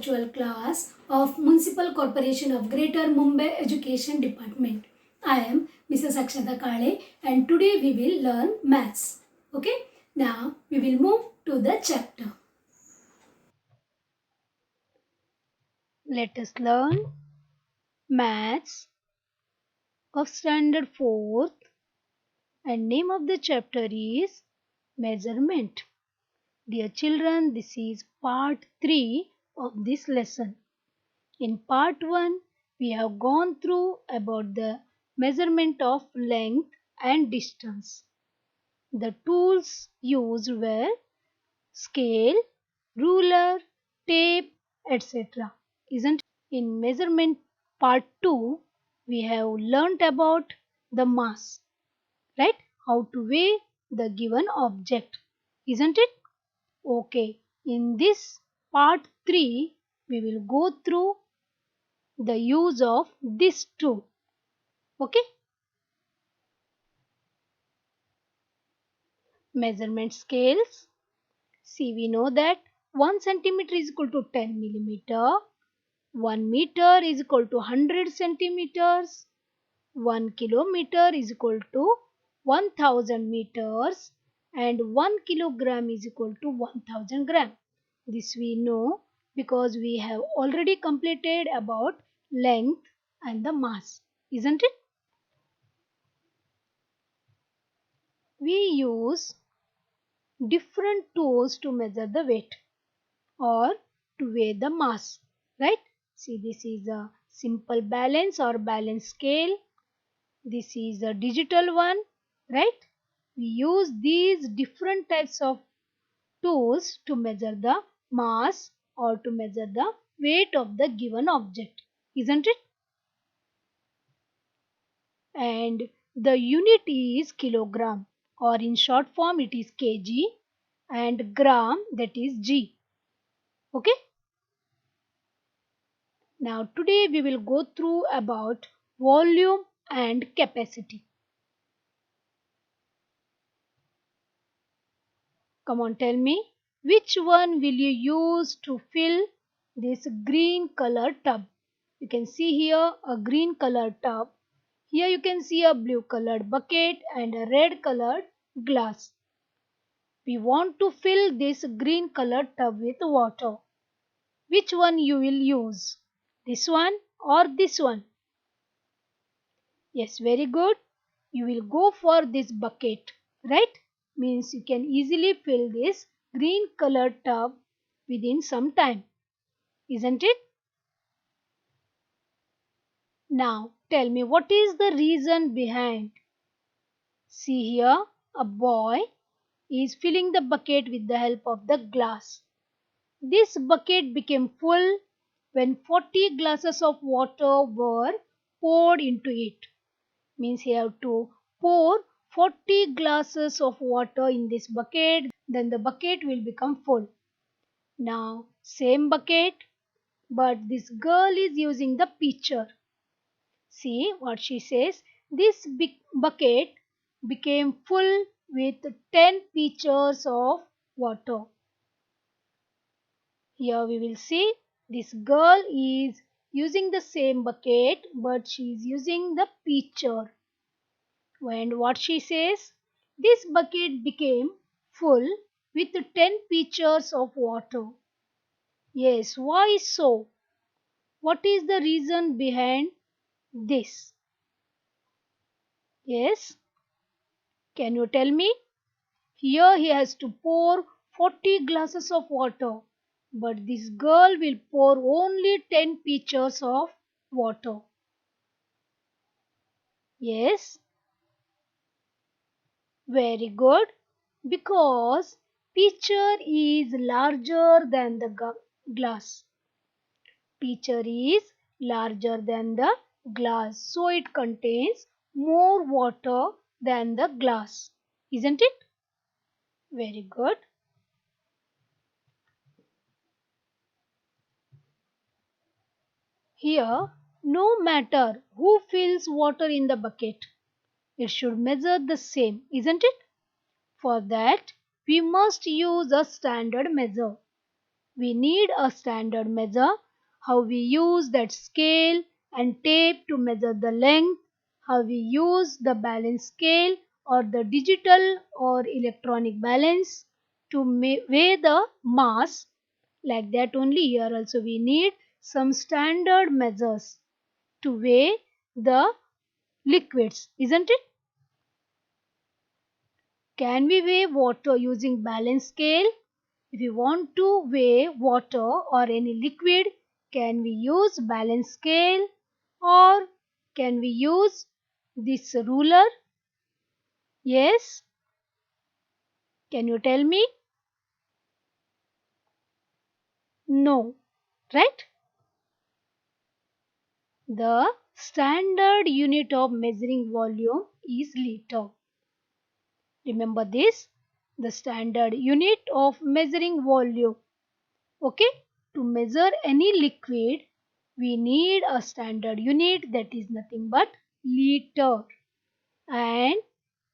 virtual class of Municipal Corporation of Greater Mumbai Education Department. I am Mrs. Akshata Kale and today we will learn maths. Okay, now we will move to the chapter. Let us learn maths of standard 4th and name of the chapter is measurement. Dear children, this is part 3 of this lesson. In part 1, we have gone through about the measurement of length and distance. The tools used were scale, ruler, tape, etc. Isn't it? In measurement part 2, we have learnt about the mass, right? How to weigh the given object. Isn't it? Okay, in this part 3, we will go through the use of this tool. Okay, measurement scales. See, we know that 1 centimeter is equal to 10 millimeter, 1 meter is equal to 100 centimeters, 1 kilometer is equal to 1000 meters, and 1 kilogram is equal to 1000 gram. This we know because we have already completed about length and the mass, isn't it? We use different tools to measure the weight or to weigh the mass, right? See, this is a simple balance or balance scale. This is a digital one, right? We use these different types of tools to measure the mass or to measure the weight of the given object, isn't it? And the unit is kilogram, or in short form it is kg, and gram, that is g. Okay, now today we will go through about volume and capacity. Come on, tell me, which one will you use to fill this green colored tub? You can see here a green colored tub. Here you can see a blue colored bucket and a red colored glass. We want to fill this green colored tub with water. Which one you will use? This one or this one? Yes, very good. You will go for this bucket, right? Means you can easily fill this green colored tub within some time, isn't it? Now tell me, what is the reason behind? See here, a boy is filling the bucket with the help of the glass. This bucket became full when 40 glasses of water were poured into it. Means he have to pour 40 glasses of water in this bucket, then the bucket will become full. Now same bucket, but this girl is using the pitcher. See what she says, this big bucket became full with 10 pitchers of water. Here we will see this girl is using the same bucket, but she is using the pitcher. And what she says, this bucket became full with 10 pitchers of water. Yes, why so? What is the reason behind this? Yes, can you tell me? Here he has to pour 40 glasses of water, but this girl will pour only 10 pitchers of water. Yes, very good. Because pitcher is larger than the glass. Pitcher is larger than the glass, so it contains more water than the glass. Isn't it? Very good. Here, no matter who fills water in the bucket, it should measure the same, isn't it? For that, we must use a standard measure. We need a standard measure. How we use that scale and tape to measure the length, how we use the balance scale or the digital or electronic balance to weigh the mass. Like that only here also we need some standard measures to weigh the liquids, isn't it? Can we weigh water using balance scale? If we want to weigh water or any liquid, can we use balance scale or can we use this ruler? Yes? Can you tell me? No. Right? The standard unit of measuring volume is liter. Remember this? The standard unit of measuring volume. Okay? To measure any liquid, we need a standard unit that is nothing but liter. And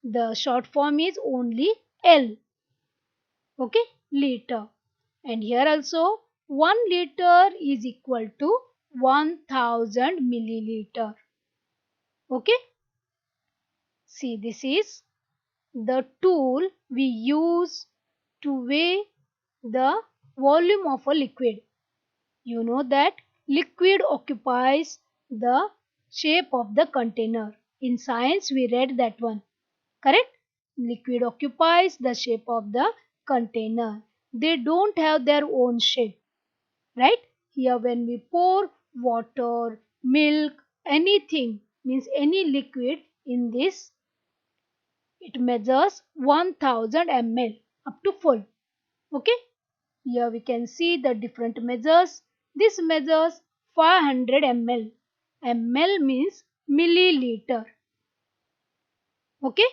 the short form is only L. Okay? Liter. And here also 1 liter is equal to 1000 milliliter. Okay? See, this is the tool we use to weigh the volume of a liquid. You know that liquid occupies the shape of the container. In science, we read that one. Correct? Liquid occupies the shape of the container. They don't have their own shape. Right? Here, when we pour water, milk, anything, means any liquid in this, it measures 1000 ml up to full. Okay? Here we can see the different measures. This measures 500 ml. ml means milliliter. Okay?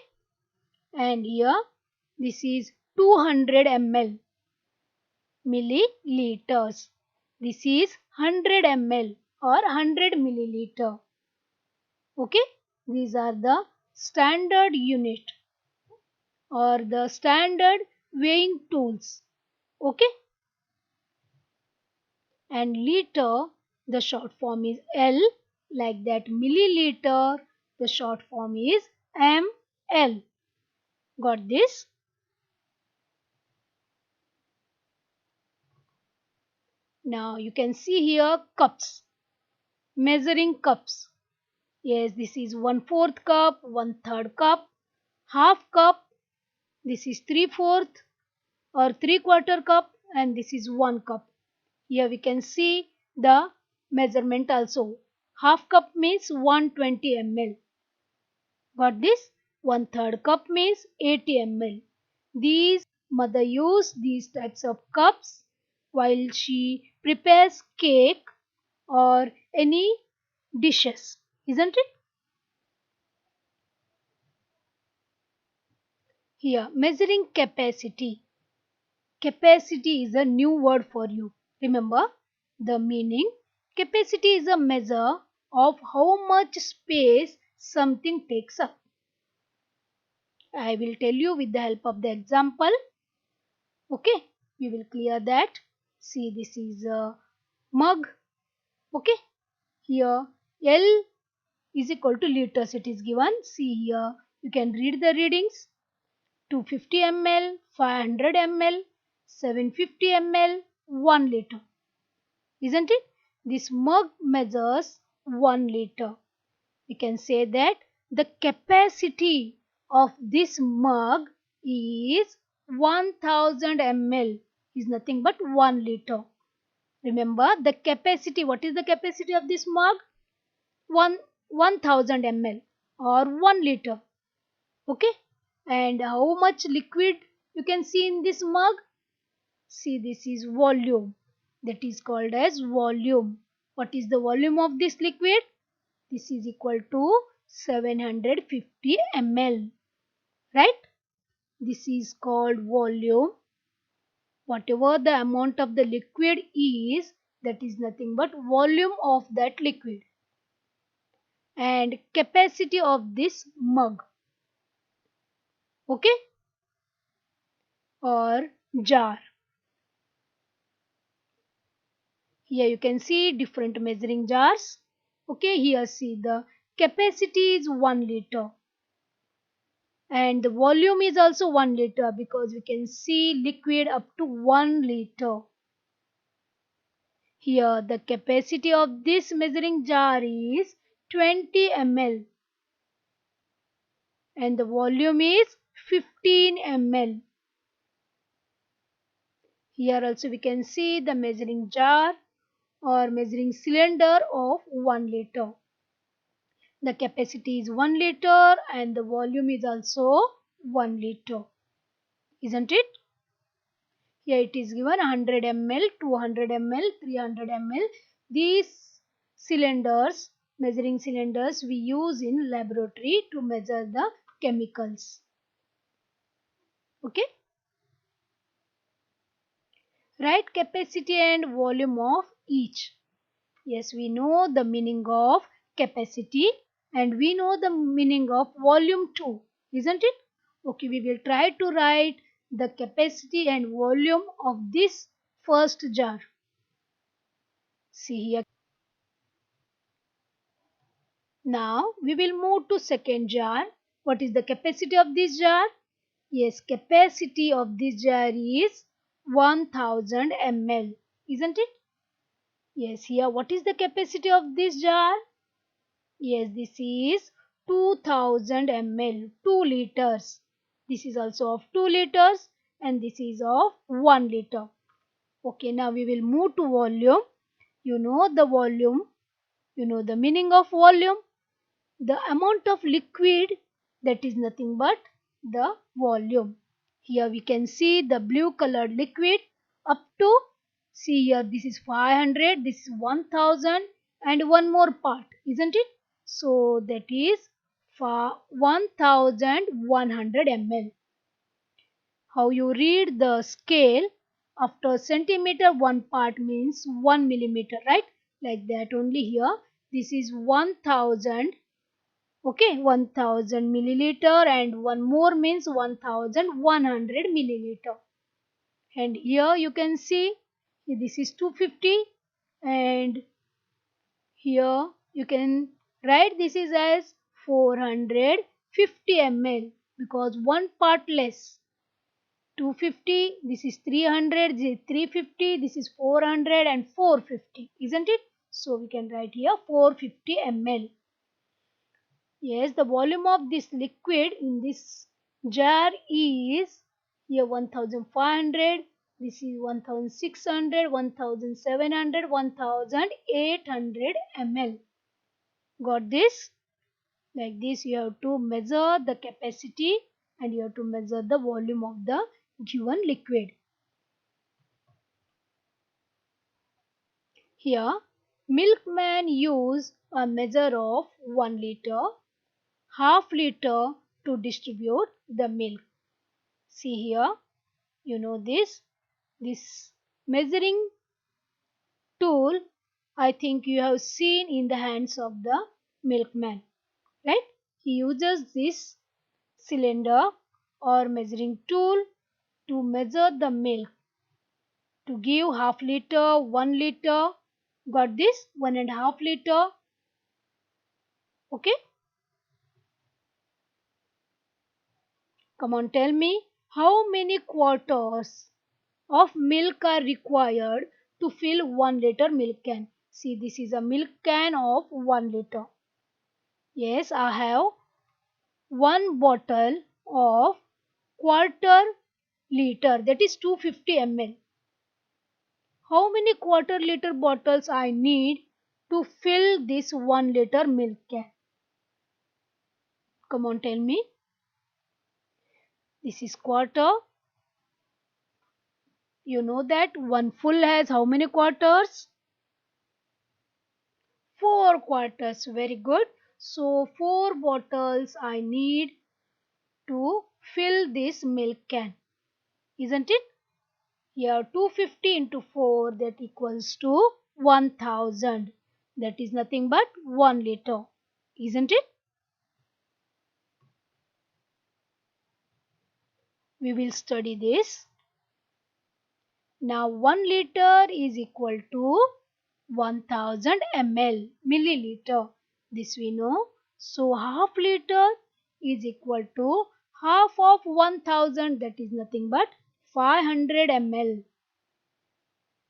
And here this is 200 ml. Milliliters. This is 100 ml or 100 milliliter. Okay? These are the standard unit or the standard weighing tools. Okay? And liter, the short form is L, like that milliliter, the short form is ml. Got this? Now you can see here cups, measuring cups. Yes, this is 1/4 cup, 1/3 cup, half cup, this is 3/4 or 3/4 cup, and this is 1 cup. Here we can see the measurement also. Half cup means 120 ml. Got this? 1/3 cup means 80 ml. These mother use these types of cups while she prepares cake or any dishes, isn't it? Here, measuring capacity. Capacity is a new word for you. Remember the meaning? Capacity is a measure of how much space something takes up. I will tell you with the help of the example. Okay, we will clear that. See, this is a mug. Okay, here L is equal to liters it is given. See here, you can read the readings. 250 ml, 500 ml, 750 ml, 1 liter. Isn't it? This mug measures 1 liter. We can say that the capacity of this mug is 1000 ml, is nothing but 1 liter. Remember the capacity. What is the capacity of this mug? 1000 ml or 1 liter. Okay. And how much liquid you can see in this mug? See, this is volume. That is called as volume. What is the volume of this liquid? This is equal to 750 ml. Right? This is called volume. Whatever the amount of the liquid is, that is nothing but volume of that liquid. And capacity of this mug. Okay? Or jar. Here you can see different measuring jars. Okay, here see the capacity is 1 liter and the volume is also 1 liter because we can see liquid up to 1 liter. Here the capacity of this measuring jar is 20 ml and the volume is 15 ml. Here also we can see the measuring jar or measuring cylinder of 1 liter. The capacity is 1 liter and the volume is also 1 liter. Isn't it? Here it is given 100 ml, 200 ml, 300 ml. These cylinders, measuring cylinders we use in laboratory to measure the chemicals. Okay. Write capacity and volume of each. Yes, we know the meaning of capacity and we know the meaning of volume too, isn't it? Okay, we will try to write the capacity and volume of this first jar. See here. Now we will move to second jar. What is the capacity of this jar? Yes, capacity of this jar is 1000 ml, isn't it? Yes, here what is the capacity of this jar? Yes, this is 2000 ml, 2 liters. This is also of 2 liters and this is of 1 liter. Okay, now we will move to volume. You know the volume, you know the meaning of volume. The amount of liquid, that is nothing but the volume. Here we can see the blue colored liquid up to, see here, this is 500, this is 1000 and one more part, isn't it? So that is 1100 ml. How you read the scale? After centimeter, one part means 1 millimeter, right? Like that only here. This is 1000. Okay, 1000 milliliter and one more means 1100 milliliter. And here you can see this is 250 and here you can write this is as 450 ml because one part less. 250, this is 300, this is 350, this is 400 and 450, isn't it? So we can write here 450 ml. Yes, the volume of this liquid in this jar is here 1500, this is 1600, 1700, 1800 ml. Got this? Like this you have to measure the capacity and you have to measure the volume of the given liquid. Here, milkman use a measure of 1 liter, half liter to distribute the milk. See here, you know this measuring tool I think you have seen in the hands of the milkman, right? He uses this cylinder or measuring tool to measure the milk to give half liter, 1 liter. Got this? 1.5 liter. Okay? Come on, tell me how many quarters of milk are required to fill 1 liter milk can. See, this is a milk can of 1 liter. Yes, I have one bottle of quarter liter, that is 250 ml. How many quarter liter bottles I need to fill this 1 liter milk can? Come on, tell me. This is quarter. You know that one full has how many quarters? 4 quarters. Very good. So 4 bottles I need to fill this milk can. Isn't it? Here 250 into 4, that equals to 1000. That is nothing but 1 liter. Isn't it? We will study this. Now 1 liter is equal to 1000 ml, milliliter. This we know. So half liter is equal to half of 1000, that is nothing but 500 ml.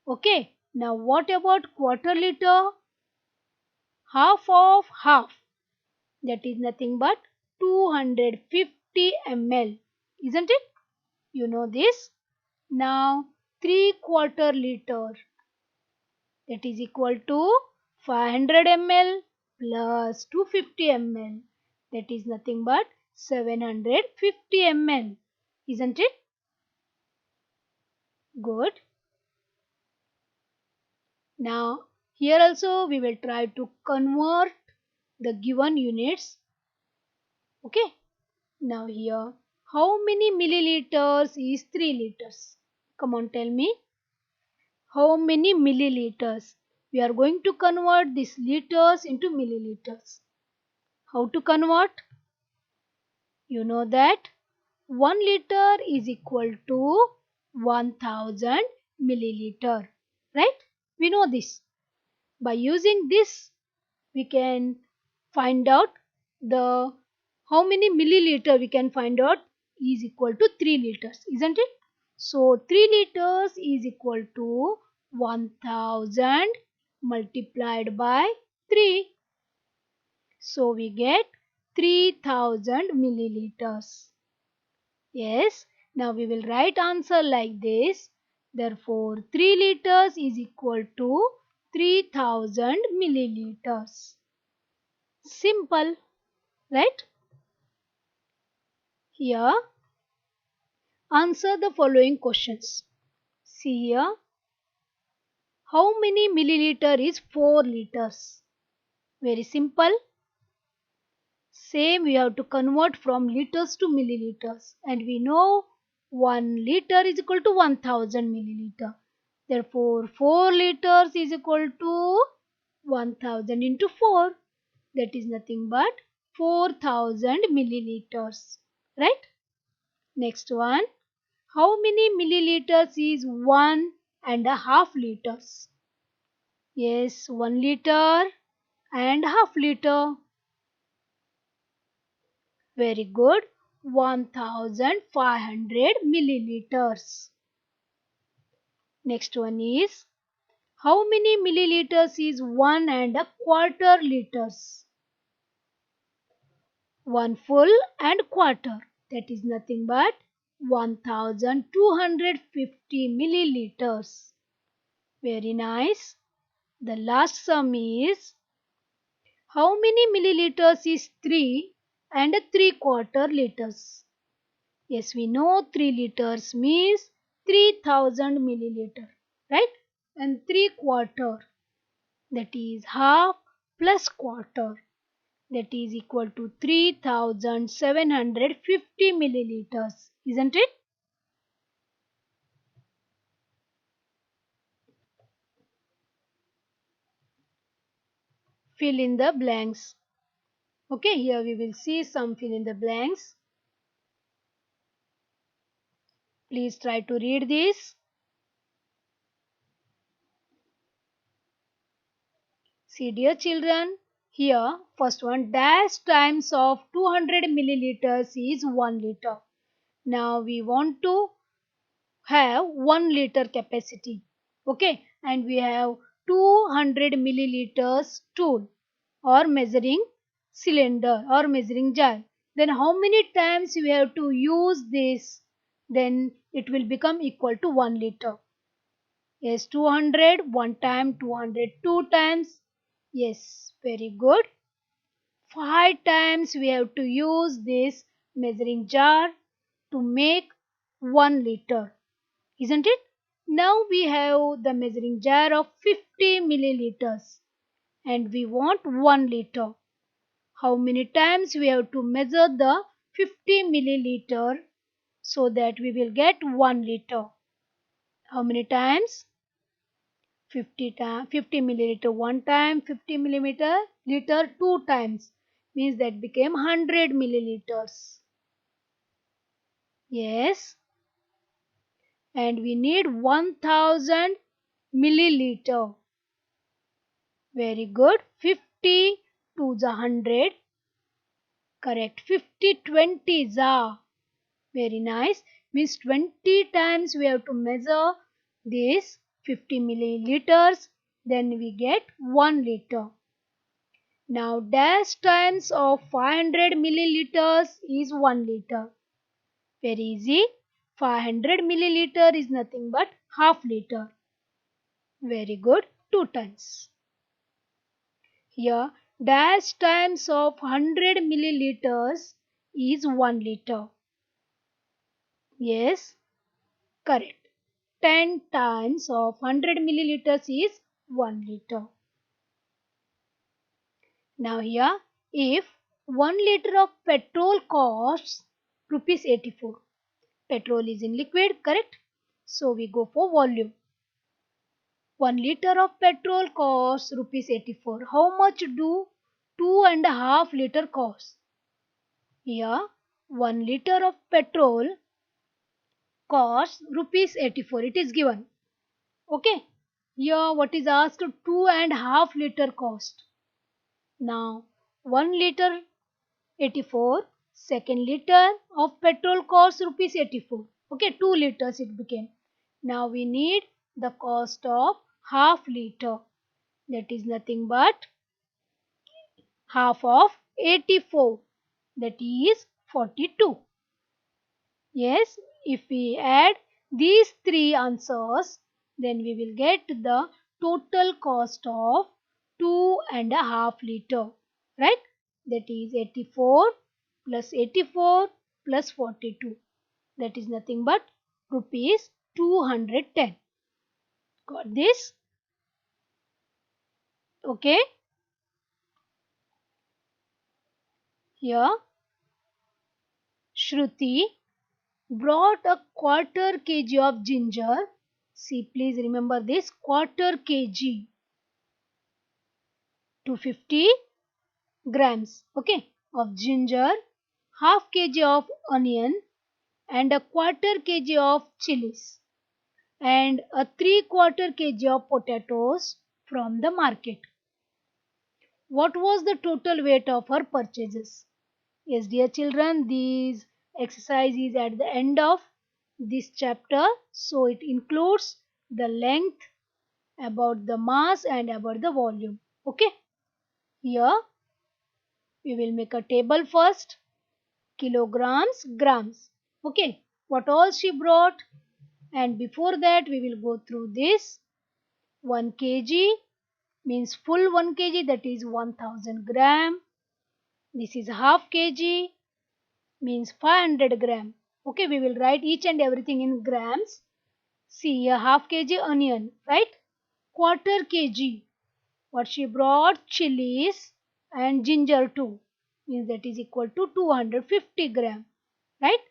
Okay, now what about quarter liter? Half of half, that is nothing but 250 ml. Isn't it? You know this. Now 3/4 liter, that is equal to 500 ml plus 250 ml, that is nothing but 750 ml. Isn't it? Good. Now here also we will try to convert the given units. Okay. Now here, how many milliliters is 3 liters? Come on, tell me. How many milliliters? We are going to convert these liters into milliliters. How to convert? You know that 1 liter is equal to 1000 milliliter. Right? We know this. By using this, we can find out the how many milliliter we can find out is equal to 3 liters, isn't it? So 3 liters is equal to 1000 multiplied by 3. So we get 3000 milliliters. Yes, now we will write answer like this. Therefore 3 liters is equal to 3000 milliliters. Simple, right? Here, answer the following questions. See here, how many milliliter is 4 liters? Very simple. Same, we have to convert from liters to milliliters. And we know 1 liter is equal to 1000 milliliter. Therefore, 4 liters is equal to 1000 into 4. That is nothing but 4000 milliliters. Right? Next one. How many milliliters is 1.5 liters? Yes, 1 liter and half liter. Very good. 1500 milliliters. Next one is, how many milliliters is 1.25 liters? 1 full and quarter. That is nothing but 1250 milliliters. Very nice. The last sum is, how many milliliters is 3.75 liters? Yes, we know 3 liters means 3000 milliliter, right? And 3/4, that is half plus quarter, that is equal to 3750 milliliters, isn't it? Fill in the blanks. Okay, here we will see some fill in the blanks. Please try to read this. See, dear children, here first one, dash times of 200 milliliters is 1 liter. Now we want to have 1 liter capacity. Okay, and we have 200 milliliters tool or measuring cylinder or measuring jar. Then how many times we have to use this? Then it will become equal to 1 liter. Yes, 200, 1 time, 200, 2 times. Yes, very good. 5 times we have to use this measuring jar to make 1 liter. Isn't it? Now we have the measuring jar of 50 milliliters and we want 1 liter. How many times we have to measure the 50 milliliter so that we will get 1 liter? How many times? 50 milliliter one time, 50 milliliter liter two times, means that became 100 milliliters. Yes, and we need 1000 milliliter. Very good. 50 to the 100. Correct. 50 20 za. Very nice. Means 20 times we have to measure this 50 milliliters. Then we get 1 liter. Now dash times of 500 milliliters is 1 liter. Very easy. 500 milliliter is nothing but half liter. Very good. 2 times. Here dash times of 100 milliliters is 1 liter. Yes, correct. 10 times of 100 milliliters is 1 liter. Now here, if 1 liter of petrol costs rupees 84. Petrol is in liquid, correct? So we go for volume. 1 liter of petrol costs rupees 84. How much do 2.5 liter cost? Here, 1 liter of petrol costs rupees 84. It is given. Okay. Here, what is asked? 2.5 liter cost. Now, 1 liter 84, second liter of petrol costs rupees 84. Okay, 2 liters it became. Now we need the cost of half liter. That is nothing but half of 84. That is 42. Yes, if we add these three answers, then we will get the total cost of 2.5 liter. Right? That is 84 plus 84 plus 42. That is nothing but rupees 210. Got this? Okay. Here Shruti brought a quarter kg of ginger. See, please remember this, quarter kg, 250 grams, okay, of ginger, half kg of onion, and a quarter kg of chilies, and a 3/4 kg of potatoes from the market. What was the total weight of her purchases? Yes, dear children, these exercise is at the end of this chapter. So it includes the length, about the mass and about the volume. Okay. Here we will make a table first. Kilograms, grams. Okay. What all she brought. And before that we will go through this. 1 kg means full 1 kg, that is 1000 gram. This is half kg means 500 gram. Okay, we will write each and everything in grams. See a half kg onion, right? Quarter kg. What she brought? Chilies and ginger too. Means that is equal to 250 gram, right?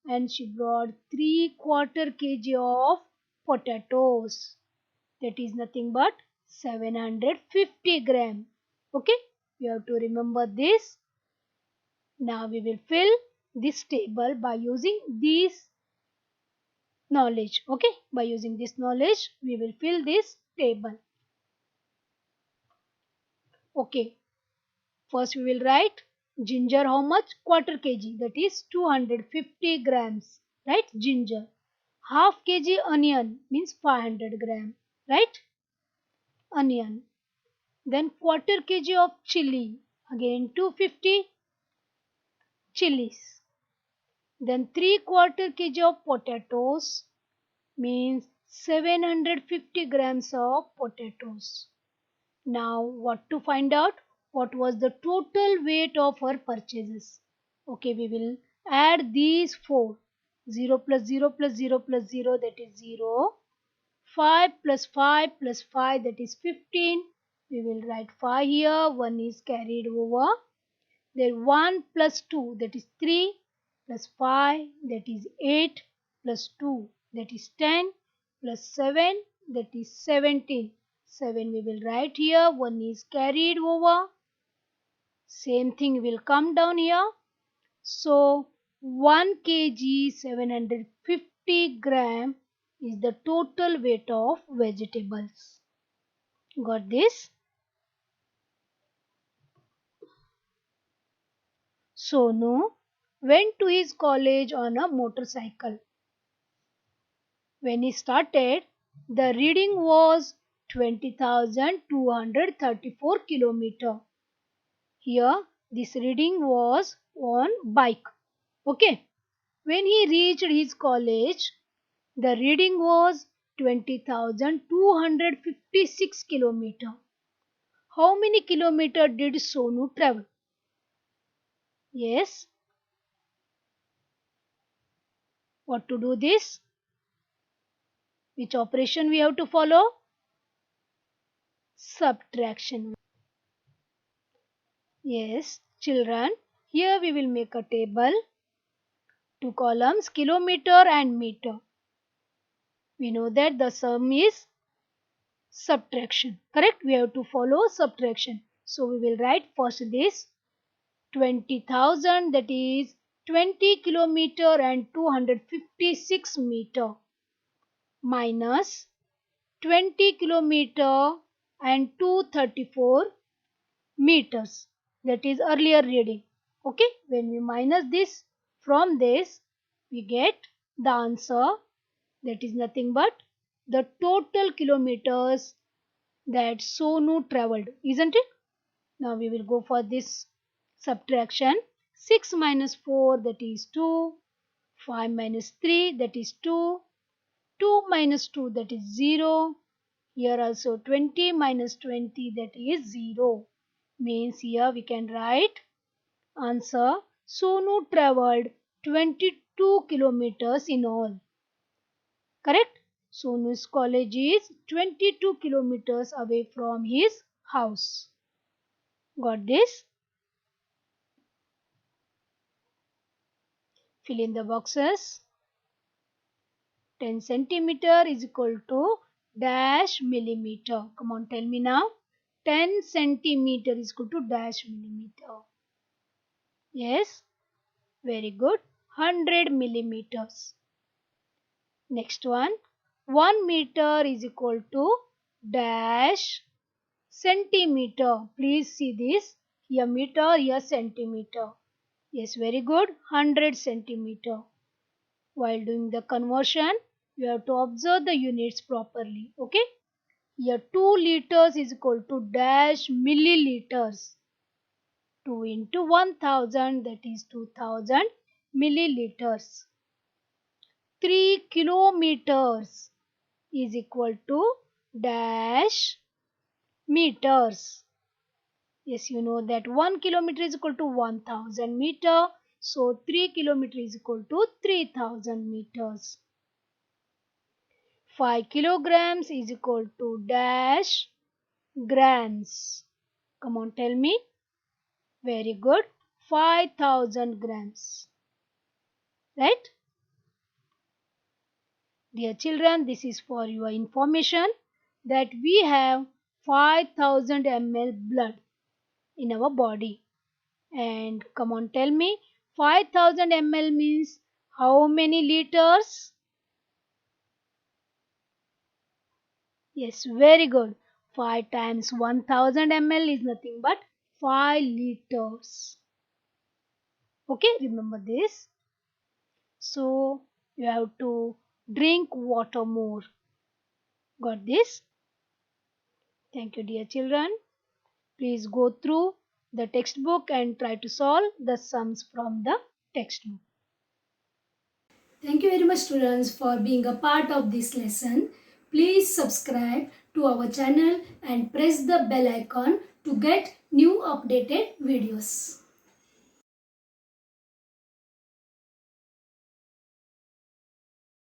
And she brought 3/4 kg of potatoes. That is nothing but 750 gram. Okay, you have to remember this. Now we will fill this table by using this knowledge. Okay, by using this knowledge we will fill this table. Okay, first we will write ginger, how much? Quarter kg, that is 250 grams, right? Ginger. Half kg onion means 500 gram, right? Onion. Then quarter kg of chili, again 250 chilies. Then 3/4 kg of potatoes means 750 grams of potatoes. Now what to find out? What was the total weight of her purchases? Okay, we will add these four. 0 plus 0 plus 0 plus 0, that is 0. 5 plus 5 plus 5, that is 15. We will write 5 here. 1 is carried over. Then 1 plus 2, that is 3, plus 5, that is 8, plus 2, that is 10, plus 7, that is 17. 7 we will write here. 1 is carried over. Same thing will come down here. So 1 kg 750 gram is the total weight of vegetables. Got this? Sonu went to his college on a motorcycle. When he started, the reading was 20,234 kilometer. Here, this reading was on bike. Okay. When he reached his college, the reading was 20,256 kilometer. How many kilometer did Sonu travel? Yes. What to do this? Which operation we have to follow? Subtraction. Yes, children, here we will make a table. Two columns, kilometer and meter. We know that the sum is subtraction. Correct? We have to follow subtraction. So we will write first this 20,000, that is 20 kilometer and 256 meter, minus 20 kilometer and 234 meters, that is earlier reading. Okay, when we minus this from this, we get the answer, that is nothing but the total kilometers that Sonu traveled, isn't it? Now we will go for this subtraction. 6 minus 4, that is 2. 5 minus 3, that is 2. 2 minus 2, that is 0. Here also 20 minus 20, that is 0. Means here we can write answer, Sonu traveled 22 kilometers in all. Correct? Sonu's college is 22 kilometers away from his house. Got this? Fill in the boxes. 10 centimeter is equal to dash millimeter. Come on, tell me now. 10 centimeter is equal to dash millimeter. Yes, very good. 100 millimeters. Next one. 1 meter is equal to dash centimeter. Please see this. Here meter, here centimeter. Yes, very good. 100 centimeter. While doing the conversion, you have to observe the units properly. Okay. Here 2 liters is equal to dash milliliters. 2 into 1000, that is 2000 milliliters. 3 kilometers is equal to dash meters. Yes, you know that 1 kilometer is equal to 1000 meter. So 3 kilometer is equal to 3000 meters. 5 kilograms is equal to dash grams. Come on, tell me. Very good. 5000 grams. Right? Dear children, this is for your information that we have 5000 ml blood in our body. And come on, tell me, 5000 ml means how many liters? Yes, very good. 5 times 1000 ml is nothing but 5 liters. Okay, remember this. So, you have to drink water more. Got this? Thank you, dear children. Please go through the textbook and try to solve the sums from the textbook. Thank you very much, students, for being a part of this lesson. Please subscribe to our channel and press the bell icon to get new updated videos.